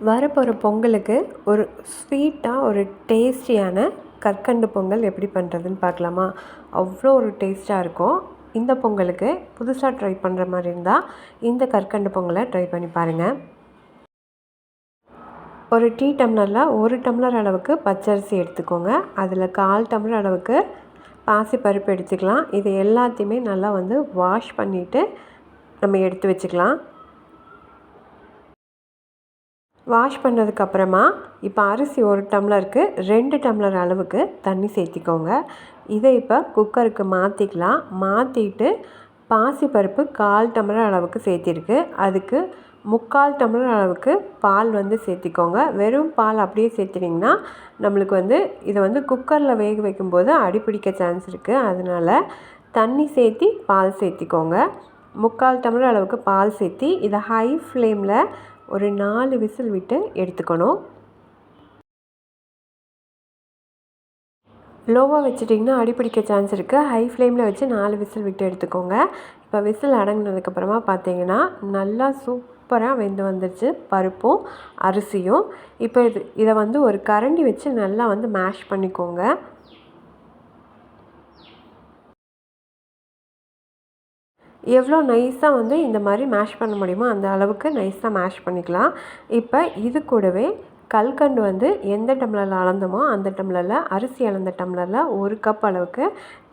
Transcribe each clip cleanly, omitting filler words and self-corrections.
வரப்போகிற பொங்கலுக்கு ஒரு ஸ்வீட்டாக ஒரு டேஸ்டியான கற்கண்டு பொங்கல் எப்படி பண்ணுறதுன்னு பார்க்கலாமா? அவ்வளோ ஒரு டேஸ்ட்டாக இருக்கும். இந்த பொங்கலுக்கு புதுசாக ட்ரை பண்ணுற மாதிரி இருந்தால் இந்த கற்கண்டு பொங்கலை ட்ரை பண்ணி பாருங்கள். ஒரு டீ டம்ளரில் 1 டம்ளர் அளவுக்கு பச்சரிசி எடுத்துக்கோங்க. அதில் 1/4 டம்ளர் அளவுக்கு பாசிப்பருப்பு எடுத்துக்கலாம். இது எல்லாத்தையுமே நல்லா வாஷ் பண்ணிவிட்டு நம்ம எடுத்து வச்சுக்கலாம். வாஷ் பண்ணதுக்கப்புறமா இப்போ அரிசி 1 டம்ளருக்கு 2 டம்ளர் அளவுக்கு தண்ணி சேர்த்திக்கோங்க. இதை இப்போ குக்கருக்கு மாற்றிக்கலாம். மாற்றிட்டு பாசிப்பருப்பு 1/4 டம்ளர் அளவுக்கு சேர்த்திருக்கு. அதுக்கு 3/4 டம்ளர் அளவுக்கு பால் சேர்த்திக்கோங்க. வெறும் பால் அப்படியே சேர்த்திட்டிங்கன்னா நம்மளுக்கு இதை குக்கரில் வேக வைக்கும்போது அடிப்பிடிக்க சான்ஸ் இருக்குது. அதனால் தண்ணி சேர்த்தி பால் சேர்த்திக்கோங்க. 3/4 டம்ளர் அளவுக்கு பால் சேர்த்தி இதை ஹை ஃப்ளேமில் ஒரு 4 விசில் விட்டு எடுத்துக்கணும். லோவாக வச்சுட்டிங்கன்னா அடிப்பிடிக்க சான்ஸ் இருக்குது. ஹை ஃப்ளேமில் வச்சு 4 விசில் விட்டு எடுத்துக்கோங்க. இப்போ விசில் அடங்கினதுக்கப்புறமா பார்த்தீங்கன்னா நல்லா சூப்பராக வெந்து வந்துடுச்சு பருப்பும் அரிசியும். இப்போ இதை ஒரு கரண்டி வச்சு நல்லா மேஷ் பண்ணிக்கோங்க. எவ்வளோ நைஸாக இந்த மாதிரி மேஷ் பண்ண முடியுமோ அந்த அளவுக்கு நைஸாக மேஷ் பண்ணிக்கலாம். இப்போ இது கூடவே கல்கண்டு எந்த டம்ளரில் அளந்தமோ அந்த டம்ளரில் அரிசி அளந்த டம்ளரில் 1 கப் அளவுக்கு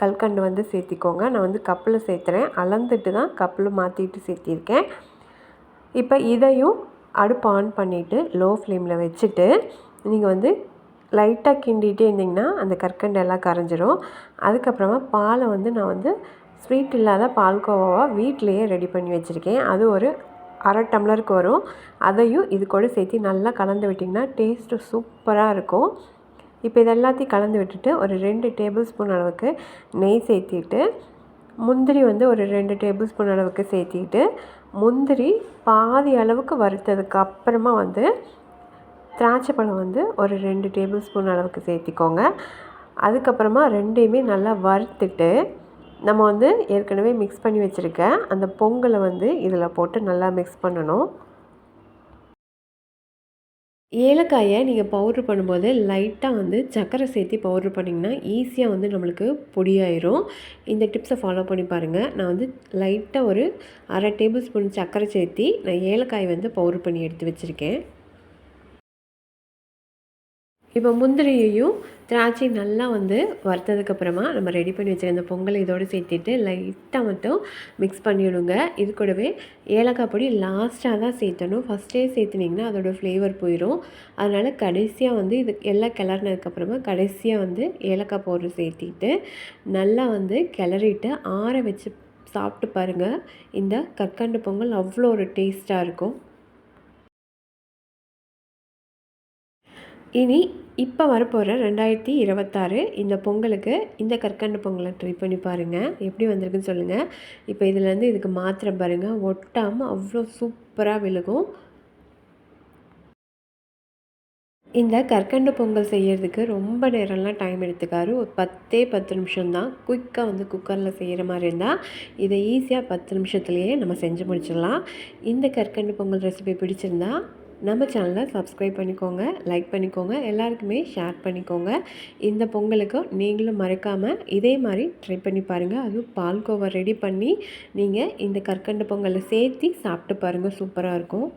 கல்கண்டு சேர்த்திக்கோங்க. நான் கப்பில் சேர்த்துறேன். அளந்துட்டு தான் கப்பில் மாற்றிட்டு சேர்த்திருக்கேன். இப்போ இதையும் அடுப்பு ஆன் பண்ணிவிட்டு லோ ஃப்ளேமில் வச்சுட்டு நீங்கள் லைட்டாக கிண்டிகிட்டே இருந்திங்கன்னா அந்த கற்கண்டு எல்லாம் கரைஞ்சிரும். அதுக்கப்புறமா பாலை நான் ஸ்வீட் இல்லாத பால்கோவாவாக வீட்டிலையே ரெடி பண்ணி வச்சுருக்கேன். அது ஒரு 1/2 டம்ளருக்கு வரும். அதையும் இது கூட சேர்த்து நல்லா கலந்து விட்டிங்கன்னா டேஸ்ட்டு சூப்பராக இருக்கும். இப்போ இது எல்லாத்தையும் கலந்து விட்டுட்டு ஒரு 2 டேபிள் ஸ்பூன் அளவுக்கு நெய் சேர்த்திட்டு முந்திரி ஒரு 2 டேபிள் ஸ்பூன் அளவுக்கு சேர்த்திட்டு முந்திரி பாதி அளவுக்கு வறுத்ததுக்கு அப்புறமா திராட்சை பழம் ஒரு 2 டேபிள் ஸ்பூன் அளவுக்கு சேர்த்திக்கோங்க. அதுக்கப்புறமா ரெண்டையுமே நல்லா வறுத்துட்டு நம்ம ஏற்கனவே மிக்ஸ் பண்ணி வச்சுருக்க அந்த பொங்கலை இதில் போட்டு நல்லா மிக்ஸ் பண்ணணும். ஏலக்காயை நீங்கள் பவுட்ரு பண்ணும்போது லைட்டாக சர்க்கரை சேர்த்து பவுட்ரு பண்ணிங்கன்னா ஈஸியாக நம்மளுக்கு பொடியாயிரும். இந்த டிப்ஸை ஃபாலோ பண்ணி பாருங்கள். நான் லைட்டாக ஒரு 1/2 டேபிள் ஸ்பூன் சர்க்கரை சேர்த்து நான் ஏலக்காய் பவுட்ரு பண்ணி எடுத்து வச்சுருக்கேன். இப்போ முந்திரியையும் திராட்சையும் நல்லா வறுத்ததுக்கப்புறமா நம்ம ரெடி பண்ணி வச்சுருக்க அந்த பொங்கலை இதோடு சேர்த்துட்டு லைட்டாக மட்டும் மிக்ஸ் பண்ணிவிடுங்க. இது கூடவே ஏலக்காய் பொடி லாஸ்ட்டாக தான் சேர்த்தணும். ஃபஸ்ட்டே சேர்த்துனிங்கன்னா அதோடய ஃப்ளேவர் போயிடும். அதனால் கடைசியாக இது எல்லாம் கிளறினதுக்கப்புறமா கடைசியாக ஏலக்காய் பவுட்ரு சேர்த்திட்டு நல்லா கிளறிட்டு ஆற வச்சு சாப்பிட்டு பாருங்கள். இந்த கற்கண்டு பொங்கல் அவ்வளோ ஒரு டேஸ்ட்டாக இருக்கும். இனி இப்போ வரப்போகிற 2026 இந்த பொங்கலுக்கு இந்த கற்கண்டு பொங்கலை ட்ரை பண்ணி பாருங்கள். எப்படி வந்திருக்குன்னு சொல்லுங்கள். இப்போ இதுலேருந்து இதுக்கு மாத்திரம் பாருங்கள், ஒட்டாமல் அவ்வளோ சூப்பராக விழுகும். இந்த கற்கண்டு பொங்கல் செய்கிறதுக்கு ரொம்ப நேரம்லாம் டைம் எடுத்துக்காரு. ஒரு 10 நிமிஷம் தான். குயிக்காக குக்கரில் செய்கிற மாதிரி இருந்தால் இதை ஈஸியாக 10 நிமிஷத்துலேயே நம்ம செஞ்சு முடிச்சிடலாம். இந்த கற்கண்டு பொங்கல் ரெசிபி பிடிச்சிருந்தா நம்ம சேனலை சப்ஸ்கிரைப் பண்ணிக்கோங்க, லைக் பண்ணிக்கோங்க, எல்லாருக்குமே ஷேர் பண்ணிக்கோங்க. இந்த பொங்கலுக்கு நீங்களும் மறக்காமல் இதே மாதிரி ட்ரை பண்ணி பாருங்கள். அதுவும் பால்கோவா ரெடி பண்ணி நீங்கள் இந்த கற்கண்டு பொங்கலை சேர்த்து சாப்பிட்டு பாருங்கள். சூப்பராக இருக்கும்.